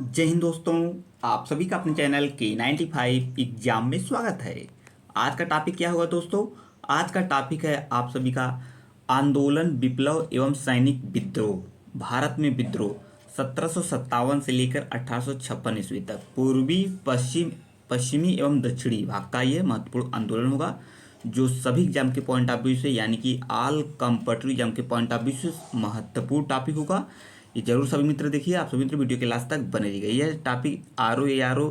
जय हिंद दोस्तों। आप सभी का अपने चैनल K95 एग्जाम में स्वागत है। आज का टॉपिक क्या होगा दोस्तों? आज का टॉपिक है आप सभी का आंदोलन, विप्लव एवं सैनिक विद्रोह। भारत में विद्रोह 1757 से लेकर 1856 ईस्वी तक पूर्वी पश्चिमी एवं दक्षिणी भाग का ये महत्वपूर्ण आंदोलन होगा, जो सभी एग्जाम के पॉइंट ऑफ व्यू से यानी कि ऑल कंपटीटिव एग्जाम के पॉइंट ऑफ व्यू से महत्वपूर्ण टॉपिक होगा। ये जरूर सभी मित्र देखिए, आप सभी मित्र वीडियो के लास्ट तक बने रहिएगा। यह टॉपिक ARO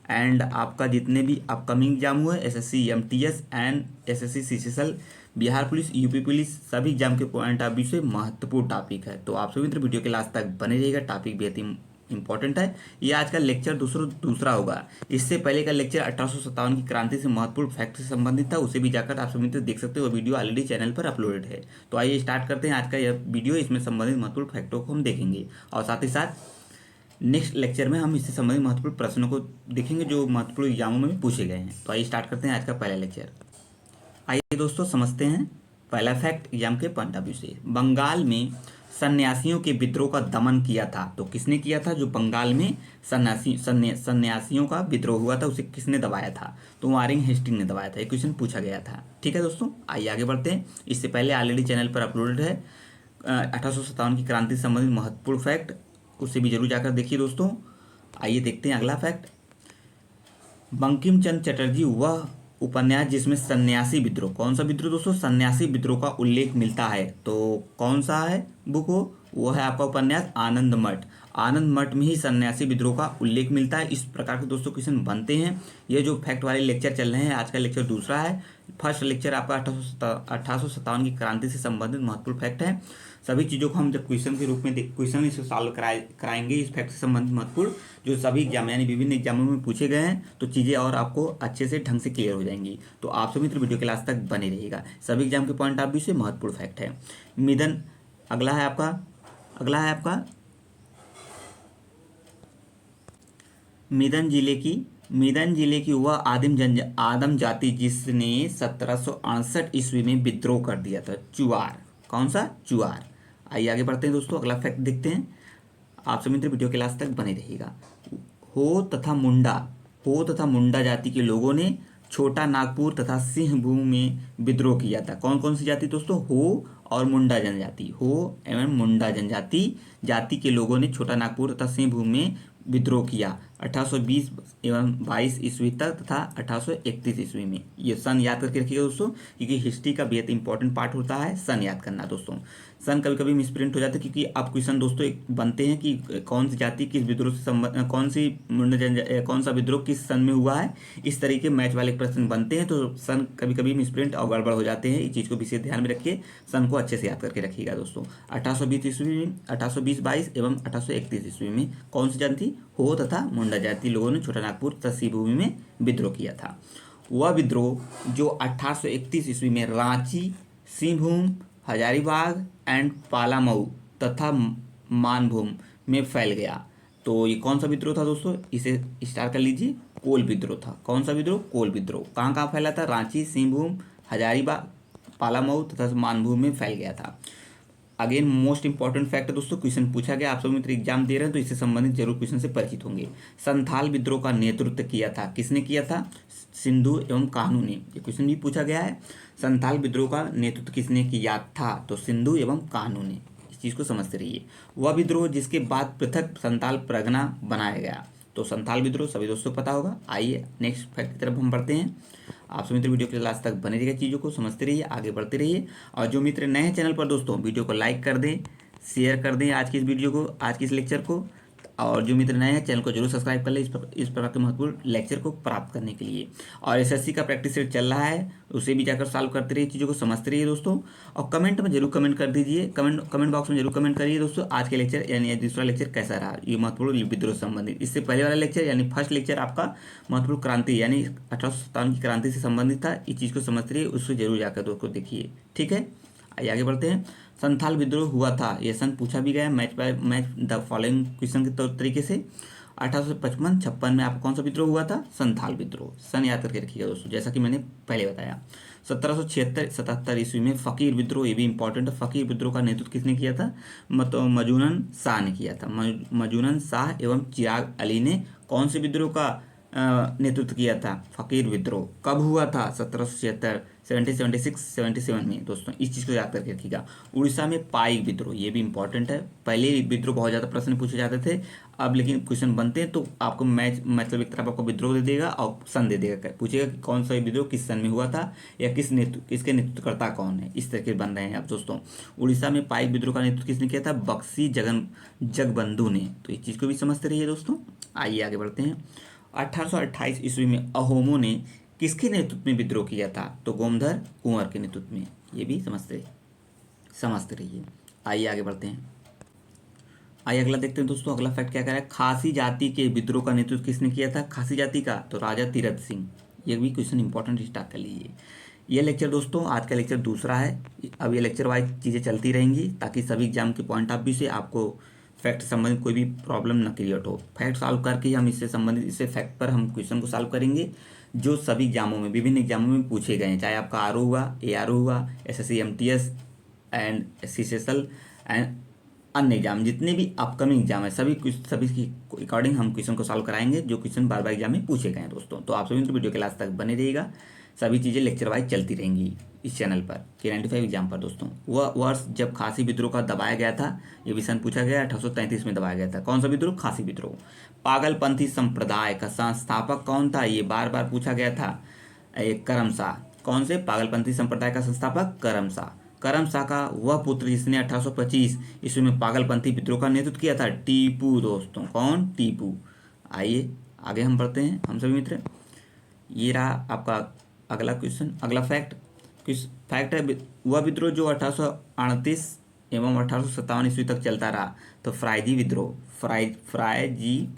एंड आपका जितने भी अपकमिंग एग्जाम हुए SSC MTS and SSC CCSL, Bihar police, UP police, सभी एग्जाम के पॉइंट ऑफ व्यू से महत्वपूर्ण टॉपिक है। तो आप सभी मित्र वीडियो के लास्ट तक बने रहिएगा, टॉपिक बेहद ही इंपॉर्टेंट है। ये आज का लेक्चर दूसरा होगा। इससे पहले का लेक्चर 1857 की क्रांति से महत्वपूर्ण फैक्ट से संबंधित था, उसे भी जाकर आप सभी मित्र देख सकते हो। वो वीडियो ऑलरेडी चैनल पर अपलोडेड है। तो आइए स्टार्ट करते हैं आज का यह वीडियो। इसमें संबंधित महत्वपूर्ण फैक्टों को हम देखेंगे और साथ ही साथ नेक्स्ट लेक्चर में हम इससे संबंधित महत्वपूर्ण प्रश्नों को देखेंगे जो महत्वपूर्ण एग्जामों में भी पूछे गए हैं। तो आइए स्टार्ट करते हैं आज का पहला लेक्चर। आइए दोस्तों समझते हैं पहला फैक्ट एग्जाम के पॉइंट ऑफ व्यू से। बंगाल में सन्यासियों के विद्रोह का दमन किया था। तो किसने किया था? जो बंगाल में सन्यासियों का विद्रोह हुआ था, उसे किसने दबाया था? तो वारिंग हेस्टिंग ने दबाया था। ये क्वेश्चन पूछा गया था। ठीक है दोस्तों, आइए आगे बढ़ते हैं। इससे पहले ऑलरेडी चैनल पर अपलोडेड है 1857 की क्रांति से संबंधित महत्वपूर्ण फैक्ट, उसे भी जरूर जाकर देखिए दोस्तों। आइए देखते हैं अगला फैक्ट। बंकिम चंद्र चटर्जी वह उपन्यास जिसमें सन्यासी विद्रोह, कौन सा विद्रोह दोस्तों? सन्यासी विद्रोह का उल्लेख मिलता है। तो कौन सा है बुक वो है आपका उपन्यास आनंद मठ। आनंद मठ में ही सन्यासी विद्रोह का उल्लेख मिलता है। इस प्रकार के दोस्तों क्वेश्चन बनते हैं। ये जो फैक्ट वाले लेक्चर चल रहे हैं, आज का लेक्चर दूसरा है। फर्स्ट लेक्चर आपका 1857 की क्रांति से संबंधित महत्वपूर्ण फैक्ट है। सभी चीज़ों को हम जब क्वेश्चन के रूप में क्वेश्चन इसे सॉल्व कराएंगे इस फैक्ट से संबंधित महत्वपूर्ण, जो सभी एग्जाम यानी विभिन्न एग्जामों में पूछे गए हैं, तो चीज़ें और आपको अच्छे से ढंग से क्लियर हो जाएंगी। तो आप सभी मित्र वीडियो के लास्ट तक बने रहिएगा। सभी एग्जाम के पॉइंट ऑफ व्यू से महत्वपूर्ण फैक्ट है। मिदन अगला है आपका मिदन जिले की वह आदम जाति जिसने 1768 ईस्वी में विद्रोह कर दिया था। चुआर, कौन सा? चुआर। आइए आगे बढ़ते हैं दोस्तों, अगला फैक्ट देखते हैं। आप सभी मित्र वीडियो के लास्ट तक बने रहिएगा। हो तथा मुंडा जाति के लोगों ने छोटा नागपुर तथा सिंहभूम में विद्रोह किया था। कौन कौन सी जाति दोस्तों? हो और मुंडा जनजाति। हो एवं मुंडा जनजाति जाति के लोगों ने छोटा नागपुर तथा सिंहभूम में विद्रोह किया 1820 एवं 22 ईस्वी तक तथा 1831 ईस्वी में। ये सन याद करके रखिएगा दोस्तों, क्योंकि हिस्ट्री का बेहद इंपॉर्टेंट पार्ट होता है सन याद करना दोस्तों। सन कभी कभी मिसप्रिंट हो जाता है, क्योंकि अब क्वेश्चन दोस्तों एक बनते हैं कि कौन सी जाति किस विद्रोह से संबंध, कौन सा विद्रोह किस सन में हुआ है, इस तरीके मैच वाले प्रश्न बनते हैं। तो सन कभी कभी मिसप्रिंट और गड़बड़ हो जाते हैं। इस चीज़ को विशेष ध्यान में रखिए, सन को अच्छे से याद करके रखिएगा दोस्तों। 1820 ईस्वी में, 1820-22 एवं 1831 ईस्वी में कौन सी जाति? हो तथा मुंडा जाति लोगों ने छोटा नागपुर तथा सिंहभूमि में विद्रोह किया था। वह विद्रोह जो 1831 ईस्वी में रांची, सिंहभूम, हजारीबाग एंड पालामऊ तथा मानभूम में फैल गया। तो ये कौन सा विद्रोह था दोस्तों? इसे स्टार कर लीजिए, कोल विद्रोह था। कौन सा विद्रोह? कोल विद्रोह। कहाँ कहाँ फैला था? रांची, सिंहभूम, हजारीबाग, पालामऊ तथा मानभूम में फैल गया था। अगेन मोस्ट इंपॉर्टेंट फैक्ट दोस्तों, क्वेश्चन पूछा गया, आप सब मित्र एग्जाम दे रहे हैं तो इससे संबंधित जरूर क्वेश्चन से परिचित होंगे। संथाल विद्रोह का नेतृत्व किया था, किसने किया था? सिंधु एवं कान्हू ने। ये क्वेश्चन भी पूछा गया है, संथाल विद्रोह का नेतृत्व किसने किया था? तो सिंधु एवं कान्हू ने। इस चीज को समझते रहिए। वह विद्रोह जिसके बाद पृथक संथाल परगना बनाया गया। तो संथाल विद्रोह सभी दोस्तों को पता होगा। आइए नेक्स्ट फैक्ट की तरफ हम बढ़ते हैं। आप सभी मित्र वीडियो के लास्ट तक बने रहिएगा, चीज़ों को समझते रहिए, आगे बढ़ते रहिए। और जो मित्र नए हैं चैनल पर दोस्तों, वीडियो को लाइक कर दें, शेयर कर दें आज की इस वीडियो को, आज की इस लेक्चर को। और जो मित्र नए हैं चैनल को जरूर सब्सक्राइब कर ले इस प्रकार के महत्वपूर्ण लेक्चर को प्राप्त करने के लिए। और SSC का प्रैक्टिस सेट चल रहा है, उसे भी जाकर सॉल्व करते रहिए, चीज़ों को समझते रहिए दोस्तों। और कमेंट में जरूर कमेंट कर दीजिए, कमेंट बॉक्स में जरूर कमेंट करिए दोस्तों, आज के लेक्चर यानी दूसरा लेक्चर कैसा रहा, ये महत्वपूर्ण विद्रोह से संबंधित। इससे पहले वाला लेक्चर यानी फर्स्ट लेक्चर आपका महत्वपूर्ण क्रांति यानी 1857 की क्रांति से संबंधित था। इस चीज़ को समझते रहिए, उसको जरूर जाकर दोस्तों देखिए। ठीक है, आइए आगे बढ़ते हैं। संथाल विद्रोह हुआ था, यह सन पूछा भी गया है match by match the following question के तरीके से। 1855-56 में आपको कौन सा विद्रोह हुआ था? संथाल विद्रोह। सन याद करके रखिएगा दोस्तों, जैसा कि मैंने पहले बताया। 1776-77 ईस्वी में फ़कीर विद्रोह, ये भी इंपॉर्टेंट है। फ़कीर विद्रोह का नेतृत्व किसने किया था? मजूनन शाह ने किया था। मजूनन शाह एवं चिराग अली ने कौन से विद्रोह का नेतृत्व किया था? फ़कीर विद्रोह। कब हुआ था? 1776, 1776-77 में दोस्तों, इस चीज़ को याद करके रखिएगा। उड़ीसा में पाइक विद्रोह, ये भी इंपॉर्टेंट है। पहले विद्रोह बहुत ज़्यादा प्रश्न पूछे जाते थे, अब लेकिन क्वेश्चन बनते हैं तो आपको मैच मतलब एक तरफ आपको विद्रोह दे देगा और सन दे देगा, पूछेगा कि कौन सा विद्रोह किस सन में हुआ था या किसके नेतृत्वकर्ता कौन है, इस तरह के बन रहे हैं अब दोस्तों। उड़ीसा में पाइक विद्रोह का नेतृत्व किसने किया था? बख्शी जगबंधु ने। तो इस चीज़ को भी समझते रहिए दोस्तों। आइए आगे बढ़ते हैं। 1828 ईस्वी में अहोमों ने किसके नेतृत्व में विद्रोह किया था? तो गोमधर कुंवर के नेतृत्व में। ये भी समझते रहिए। आइए आगे बढ़ते हैं। आइए अगला देखते हैं दोस्तों। अगला फैक्ट क्या कह रहा है? खासी जाति के विद्रोह का नेतृत्व किसने किया था? खासी जाति का तो राजा तीरथ सिंह। ये भी क्वेश्चन इंपॉर्टेंट स्टार्ट कर लीजिए। ये लेक्चर दोस्तों आज का लेक्चर दूसरा है। अब ये लेक्चर वाइज चीज़ें चलती रहेंगी ताकि सभी एग्जाम के पॉइंट ऑफ व्यू से आपको फैक्ट संबंधित कोई भी प्रॉब्लम न क्रिएट हो। फैक्ट सॉल्व करके हम इससे संबंधित इससे फैक्ट पर हम क्वेश्चन को सॉल्व करेंगे जो सभी एग्जामों में विभिन्न एग्जामों में पूछे गए हैं, चाहे आपका आर हुआ, ARO हुआ, SSC MTS and CCSL and अन्य एग्जाम, जितने भी अपकमिंग एग्जाम है सभी की अकॉर्डिंग हम क्वेश्चन को सॉल्व कराएंगे जो क्वेश्चन बार बार एग्जाम में पूछे गए हैं दोस्तों। तो आप सभी तो वीडियो के लास्ट तक बने रहिएगा। सभी चीज़ें लेक्चर वाइज चलती रहेंगी इस चैनल पर K95 एग्जाम पर दोस्तों। वह वर्ष जब खासी विद्रोह का दबाया गया था, ये विषय पूछा गया। 1833 में दबाया गया था। कौन सा विद्रोह? खासी विद्रोह। पागलपंथी संप्रदाय का संस्थापक कौन था? ये बार बार पूछा गया था। करम शाह। कौन से? पागलपंथी संप्रदाय का संस्थापक करम शाह। करम शाह का वह पुत्र जिसने 1825 ईस्वी में पागलपंथी विद्रोह का नेतृत्व किया था? टीपू दोस्तों। कौन? टीपू। आइए आगे हम बढ़ते हैं हम सभी मित्र। ये रहा आपका अगला क्वेश्चन। अगला फैक्ट है वह विद्रोह जो 1838 एवं 1857 ईस्वी तक चलता रहा। तो फ्राइजी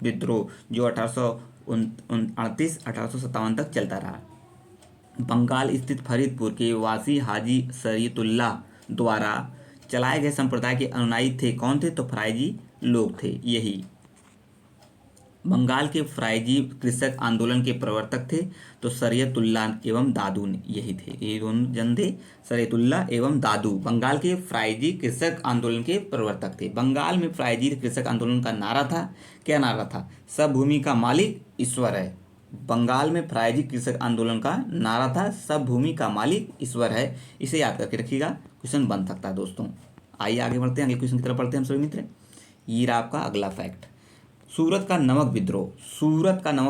विद्रोह जो 1829 1857 तक चलता रहा। बंगाल स्थित फरीदपुर के वासी हाजी शरीयतुल्लाह द्वारा चलाए गए संप्रदाय के अनुयायी थे। कौन थे? तो फ्राइजी लोग थे। यही बंगाल के फ्राइजी कृषक आंदोलन के प्रवर्तक थे। तो शरीयतुल्लाह एवं दादू ने, यही थे, ये दोनों जन थे, शरीयतुल्लाह एवं दादू। बंगाल के फ्राइजी कृषक आंदोलन के प्रवर्तक थे। बंगाल में फ्राइजी कृषक आंदोलन का नारा था, क्या नारा था? सब भूमि का मालिक ईश्वर है। बंगाल में फ्राइजी कृषक आंदोलन का नारा था, सब भूमि का मालिक ईश्वर है। इसे याद करके रखिएगा, क्वेश्चन बन सकता है दोस्तों। आइए आगे बढ़ते हैं, अगले क्वेश्चन की तरफ बढ़ते हैं हम सभी मित्र। ये रहा आपका अगला फैक्ट। सूरत का नमक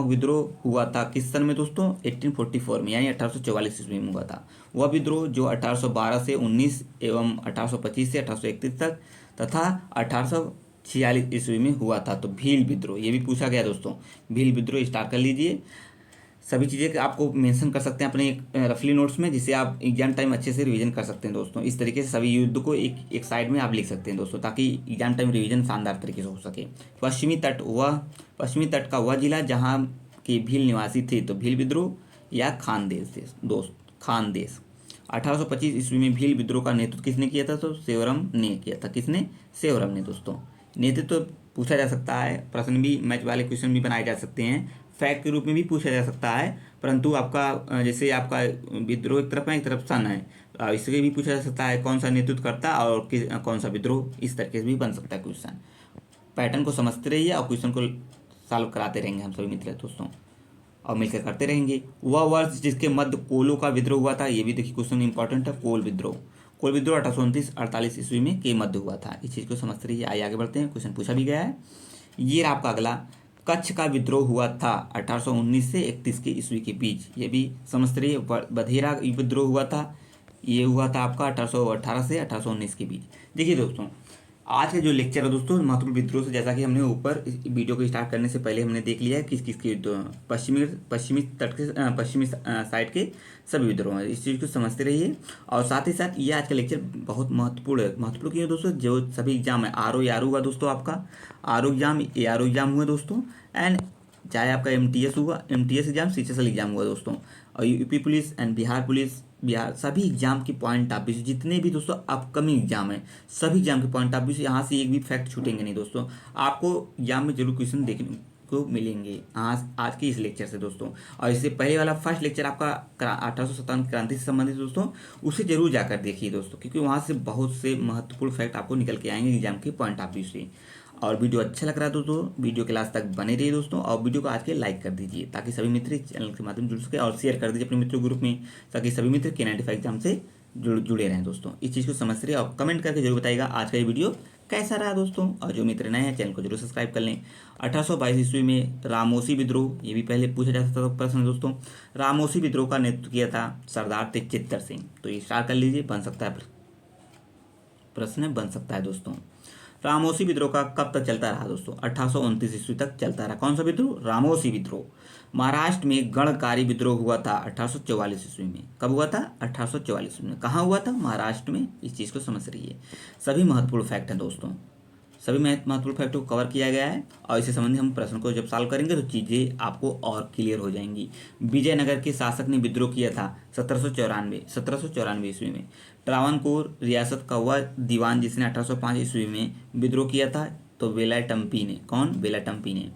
विद्रोह हुआ था किस सन में दोस्तों? 1844 में, यानी 1844 ईस्वी में हुआ था। वह विद्रोह जो 1812 से 19 एवं 1825 से 1831 तक तथा 1846 ईस्वी में हुआ था। तो भील विद्रोह, ये भी पूछा गया दोस्तों। भील विद्रोह स्टार्ट कर लीजिए। सभी चीज़ें आपको मेंशन कर सकते हैं अपने एक रफली नोट्स में, जिससे आप एग्जाम टाइम अच्छे से रिवीजन कर सकते हैं दोस्तों। इस तरीके से सभी युद्ध को एक साइड में आप लिख सकते हैं दोस्तों, ताकि एग्जाम टाइम रिवीजन शानदार तरीके से हो सके। पश्चिमी तट का वह जिला जहाँ के भील निवासी थे, तो भील विद्रोह या खानदेश। 1825 ईस्वी में भील विद्रोह का नेतृत्व किसने किया था? तो सेवरम ने किया था। किसने? सेवरम ने दोस्तों। नेतृत्व पूछा जा सकता है, प्रश्न भी मैच वाले क्वेश्चन भी बनाए जा सकते हैं, फैक्ट के रूप में भी पूछा जा सकता है। परंतु आपका जैसे आपका विद्रोह एक तरफ है, एक तरफ सन है, इससे भी पूछा जा सकता है कौन सा नेतृत्व करता और कौन सा विद्रोह, इस तरीके से भी बन सकता है क्वेश्चन। पैटर्न को समझते रहिए और क्वेश्चन को सॉल्व कराते रहेंगे हम सभी मित्र दोस्तों, और मिलकर करते रहेंगे। वह वर्ष जिसके मध्य कोलों का विद्रोह हुआ था, ये भी देखिए क्वेश्चन इंपॉर्टेंट है। कोल विद्रोह 1829-48 ईस्वी में के मध्य हुआ था। इस चीज़ को समझते रहिए। आगे बढ़ते हैं, क्वेश्चन पूछा भी गया है। ये आपका अगला, कच्छ का विद्रोह हुआ था 1819 से 31 के ईस्वी के बीच, ये भी समझते रहिए। बधेरा विद्रोह हुआ था, ये हुआ था आपका 1818 से 1819 के बीच। देखिए दोस्तों, आज का जो लेक्चर है दोस्तों महत्वपूर्ण विद्रोह से, जैसा कि हमने ऊपर वीडियो को स्टार्ट करने से पहले हमने देख लिया है किस किस के पश्चिमी साइड के सभी विद्रोह हैं। इस चीज़ को समझते रहिए। और साथ ही साथ ये आज का लेक्चर बहुत महत्वपूर्ण है। महत्वपूर्ण क्यों दोस्तों? जो सभी एग्जाम है, आर ओ हुआ दोस्तों, आपका आर एग्जाम, ARO एग्जाम हुआ दोस्तों, एंड चाहे आपका MTS हुआ, MTS एग्जाम, CCSL एग्जाम हुआ दोस्तों, और UP पुलिस एंड बिहार सभी एग्जाम के पॉइंट ऑफ व्यू से, जितने भी दोस्तों अपकमिंग एग्जाम है, सभी एग्जाम के पॉइंट ऑफ व्यू से यहाँ से एक भी फैक्ट छूटेंगे नहीं दोस्तों। आपको एग्जाम में जरूर क्वेश्चन देखने को मिलेंगे आज के इस लेक्चर से दोस्तों। और इससे पहले वाला फर्स्ट लेक्चर आपका 1857 क्रांति से संबंधित दोस्तों, उसे जरूर जाकर देखिए दोस्तों, क्योंकि वहाँ से बहुत से महत्वपूर्ण फैक्ट आपको निकल के आएंगे एग्जाम के पॉइंट ऑफ व्यू से। और वीडियो अच्छा लग रहा है दोस्तों, वीडियो के लास्ट तक बने रहिए दोस्तों, और वीडियो को आज के लाइक कर दीजिए ताकि सभी मित्र चैनल के माध्यम से जुड़ सके, और शेयर कर दीजिए अपने मित्रों ग्रुप में ताकि सभी मित्र K95 एग्जाम से जुड़े रहें दोस्तों। इस चीज़ को समझ रहे और कमेंट करके जरूर बताइएगा आज का ये वीडियो कैसा रहा दोस्तों। और जो मित्र नए हैं चैनल को जरूर सब्सक्राइब कर लें। 1822 ईस्वी में रामोसी विद्रोह, ये भी पहले पूछा जा सकता था प्रश्न दोस्तों। रामोसी विद्रोह का नेतृत्व किया था सरदार थे चित्तर सिंह। तो ये स्टार्ट कर लीजिए, बन सकता है प्रश्न, बन सकता है दोस्तों। रामोसी विद्रोह का कब तक चलता रहा दोस्तों? 1829 ईस्वी तक चलता रहा। कौन सा विद्रोह? रामोसी विद्रोह। महाराष्ट्र में गणकारी विद्रोह हुआ था 1844 ईस्वी में। कब हुआ था? 1844 ईस्वी में। कहाँ हुआ था? महाराष्ट्र में। इस चीज़ को समझ रहिए। सभी महत्वपूर्ण फैक्ट हैं दोस्तों, सभी महत्वपूर्ण फैक्ट को कवर किया गया है, और इससे संबंधित हम प्रश्न को जब सॉल्व करेंगे तो चीज़ें आपको और क्लियर हो जाएंगी। विजयनगर के शासक ने विद्रोह किया था 1794 ईस्वी में। ट्रावनकोर रियासत का हुआ दीवान जिसने 1805 ईस्वी में विद्रोह किया था, तो वेलाटम्पी ने। कौन? वेलाटम्पी ने।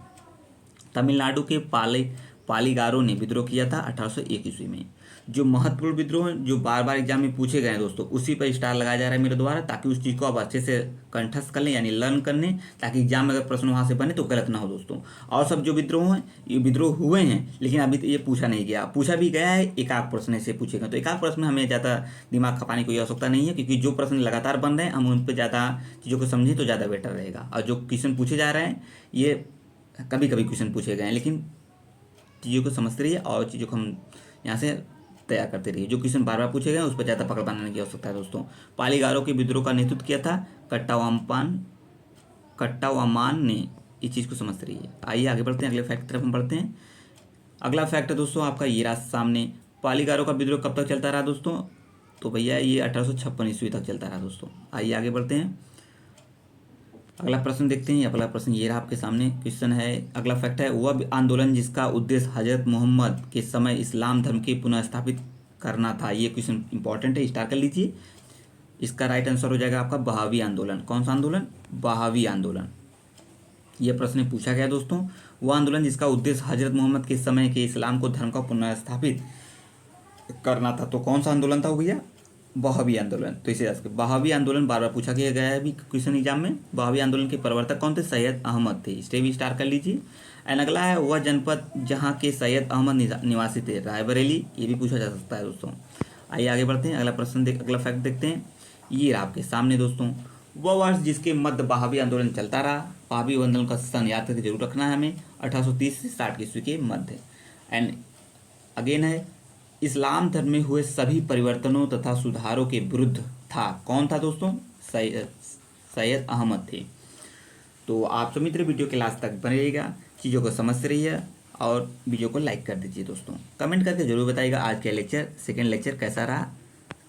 तमिलनाडु के पालीगारों ने विद्रोह किया था 1801 ईस्वी में। जो महत्वपूर्ण विद्रोह हैं जो बार बार एग्जाम में पूछे गए हैं दोस्तों, उसी पर स्टार लगाया जा रहा है मेरे द्वारा, ताकि उस चीज़ को आप अच्छे से कंठस्थ कर लें, यानी लर्न कर लें, ताकि एग्जाम में अगर प्रश्न वहाँ से बने तो गलत ना हो दोस्तों। और सब जो विद्रोह हैं ये विद्रोह हुए हैं, लेकिन अभी तो ये पूछा नहीं गया, पूछा भी गया है एक आध प्रश्न से पूछेगा, तो एक आध प्रश्न में हमें ज़्यादा दिमाग खपाने की आवश्यकता नहीं है, क्योंकि जो प्रश्न लगातार बन रहे हैं हम उन पर ज़्यादा चीज़ों को समझें तो ज़्यादा बेटर रहेगा। और जो क्वेश्चन पूछे जा रहे हैं ये कभी कभी क्वेश्चन पूछे गए हैं, लेकिन चीज़ों को समझते रहिए और चीज़ों को हम यहाँ से तैयार करते रहिए। जो क्वेश्चन बार बार पूछे गए उस पर ज़्यादा पकड़ बनाने की आवश्यकता है दोस्तों। पालीगारों के विद्रोह का नेतृत्व किया था कट्टावामान ने। इस चीज़ को समझते रहिए। आइए आगे बढ़ते हैं, अगले फैक्ट की तरफ हम बढ़ते हैं। अगला फैक्ट है दोस्तों आपका ये रहा सामने। पालीगारों का विद्रोह कब तक चलता रहा दोस्तों? तो भैया ये 1856 ईस्वी तक चलता रहा दोस्तों। आइए आगे बढ़ते हैं, अगला प्रश्न देखते हैं। अगला प्रश्न ये रहा आपके सामने, क्वेश्चन है, अगला फैक्ट है, वह आंदोलन जिसका उद्देश्य हजरत मोहम्मद के समय इस्लाम धर्म के पुनः स्थापित करना था। ये क्वेश्चन इंपॉर्टेंट है, स्टार कर लीजिए। इसका राइट आंसर हो जाएगा आपका बहावी आंदोलन। कौन सा आंदोलन? बहावी आंदोलन। यह प्रश्न पूछा गया दोस्तों। वह आंदोलन जिसका उद्देश्य हजरत मोहम्मद के समय के इस्लाम को धर्म का पुनः स्थापित करना था, तो कौन सा आंदोलन था भैया? बहावी आंदोलन। तो इसे बहावी आंदोलन बार बार पूछा गया है अभी क्वेश्चन एग्जाम में। बहावी आंदोलन के प्रवर्तक कौन थे? सैयद अहमद थे। इसे भी स्टार कर लीजिए। एंड अगला है, वह जनपद जहाँ के सैयद अहमद निवासी थे, रायबरेली। ये भी पूछा जा सकता है दोस्तों। आइए आगे बढ़ते हैं, अगला प्रश्न अगला फैक्ट देखते हैं। ये रहा आपके सामने दोस्तों, वह वर्ष जिसके मध्य बहावी आंदोलन चलता रहा। बहावी आंदोलन का सन याद करके जरूर रखना है हमें, 1830 से 60 ईस्वी के मध्य। एंड अगेन है, इस्लाम धर्म में हुए सभी परिवर्तनों तथा सुधारों के विरुद्ध था। कौन था दोस्तों? सैयद अहमद थे। तो आप सब मित्र वीडियो के लास्ट तक बने रहिएगा, चीज़ों को समझते रहिए और वीडियो को लाइक कर दीजिए दोस्तों। कमेंट करके जरूर बताइएगा आज का लेक्चर, सेकेंड लेक्चर कैसा रहा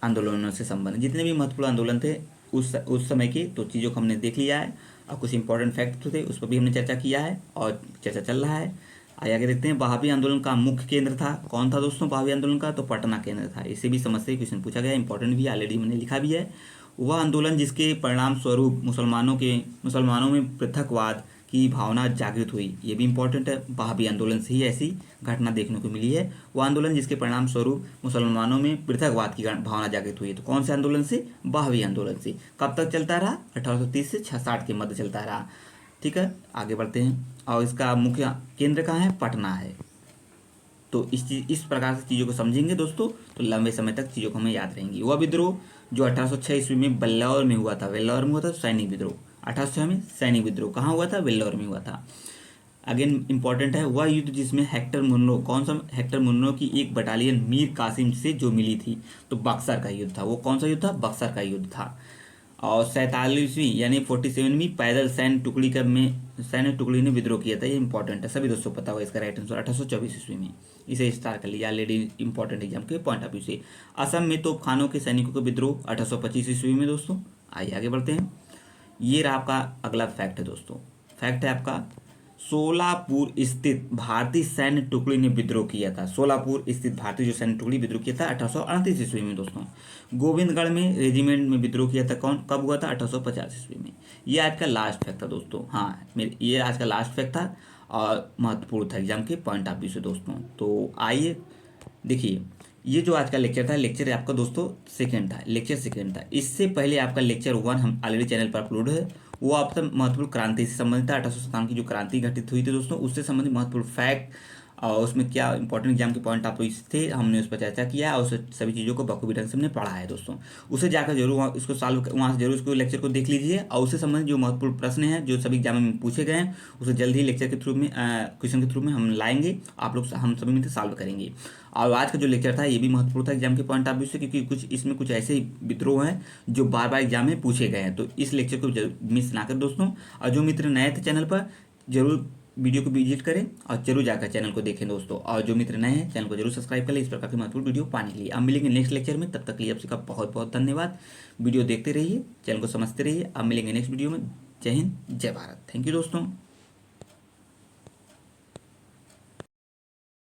आंदोलनों से संबंधित। जितने भी महत्वपूर्ण आंदोलन थे उस समय के, तो चीज़ों को हमने देख लिया है, और कुछ इंपॉर्टेंट फैक्ट थे उस पर भी हमने चर्चा किया है और चर्चा चल रहा है। आइए आगे देखते हैं। बहावी आंदोलन का मुख्य केंद्र था। कौन था दोस्तों बहावी आंदोलन का? तो पटना केंद्र था। इसे भी समझते ही क्वेश्चन पूछा गया, इंपॉर्टेंट भी, ऑलरेडी मैंने लिखा भी है। वह आंदोलन जिसके परिणाम स्वरूप मुसलमानों में पृथकवाद की भावना जागृत हुई। ये भी इंपॉर्टेंट है, बहावी आंदोलन से ही ऐसी घटना देखने को मिली है। वह आंदोलन जिसके परिणाम स्वरूप मुसलमानों में पृथकवाद की भावना जागृत हुई है। तो कौन से आंदोलन से? बहावी आंदोलन से। कब तक चलता रहा? 1830 से 60 के मध्य चलता रहा। ठीक है, आगे बढ़ते हैं। और इसका मुख्य केंद्र कहाँ है? पटना है। तो इस प्रकार से चीज़ों को समझेंगे दोस्तों तो लंबे समय तक चीज़ों को हमें याद रहेंगी। वह विद्रोह जो 1806 ईस्वी में वेल्लोर में हुआ था, वेल्लोर में हुआ था सैनिक विद्रोह। 1806 में सैनिक विद्रोह कहाँ हुआ था? वेल्लोर में हुआ था। अगेन इंपॉर्टेंट है, वह युद्ध जिसमें हेक्टर मुनरो, कौन सा? हेक्टर मुनरो की एक बटालियन मीर कासिम से जो मिली थी, तो बक्सर का युद्ध था। वो कौन सा युद्ध था? बक्सर का युद्ध था। और 47वीं यानी 47वीं पैदल सैन्य टुकड़ी ने विद्रोह किया था। ये इंपॉर्टेंट है, सभी दोस्तों पता होगा इसका राइट आंसर 1824 ईस्वी में। इसे स्टार कर लिया, ऑलरेडी इंपॉर्टेंट एग्जाम के पॉइंट ऑफ व्यू से। असम में तोपखानों के सैनिकों का विद्रोह 1825 ईस्वी में दोस्तों। आइए आगे बढ़ते हैं। ये रहा आपका अगला फैक्ट है दोस्तों। फैक्ट है आपका, सोलापुर स्थित भारतीय सैन्य टुकड़ी ने विद्रोह किया था। सोलापुर स्थित भारतीय जो सैन्य टुकड़ी विद्रोह किया था 1838 ईस्वी में दोस्तों। गोविंदगढ़ में रेजिमेंट में विद्रोह किया था। कब हुआ था? 1850 ईस्वी में। ये आज का लास्ट फैक्ट था दोस्तों। हाँ, ये आज का लास्ट फैक्ट था। और महत्वपूर्ण था एग्जाम के पॉइंट ऑफ व्यू से दोस्तों। तो आइए देखिए, ये जो आज का लेक्चर था, लेक्चर आपका दोस्तों सेकंड था, लेक्चर सेकंड था। इससे पहले आपका लेक्चर 1 हम ऑलरेडी चैनल पर अपलोड है, वो आपका महत्वपूर्ण क्रांति से संबंधित था। 1857 की जो क्रांति घटित हुई थी दोस्तों, उससे संबंधित महत्वपूर्ण फैक्ट और उसमें क्या इंपॉर्टेंट एग्जाम के पॉइंट ऑफ व्यू थे, हमने उस पर चर्चा किया और उस सभी चीज़ों को बखूबी ढंग से हमने पढ़ा है दोस्तों। उसे जाकर जरूर वहाँ इसको सॉल्व, वहाँ से जरूर इसको लेक्चर को देख लीजिए और उससे संबंधित जो महत्वपूर्ण प्रश्न हैं जो सभी एग्जाम में पूछे गए हैं, उसे जल्द ही लेक्चर के थ्रू में क्वेश्चन के थ्रू में हम लाएंगे, आप लोग हम सभी मिलकर सॉल्व करेंगे। और आज का जो लेक्चर था ये भी महत्वपूर्ण था एग्जाम के पॉइंट ऑफ व्यू से, क्योंकि कुछ इसमें कुछ ऐसे विद्रोह हैं जो बार बार एग्जाम में पूछे गए हैं। तो इस लेक्चर को मिस ना कर दोस्तों, और जो मित्र नए थे चैनल पर जरूर वीडियो को विजिट करें और जरूर जाकर चैनल को देखें दोस्तों, और जो मित्र नए हैं चैनल को जरूर सब्सक्राइब कर लें इस प्रकार की महत्वपूर्ण वीडियो पाने के लिए। अब मिलेंगे नेक्स्ट लेक्चर में, तब तक के लिए आप सबका बहुत बहुत धन्यवाद। वीडियो देखते रहिए, चैनल को समझते रहिए। अब मिलेंगे नेक्स्ट वीडियो में। जय हिंद, जय भारत। थैंक यू दोस्तों।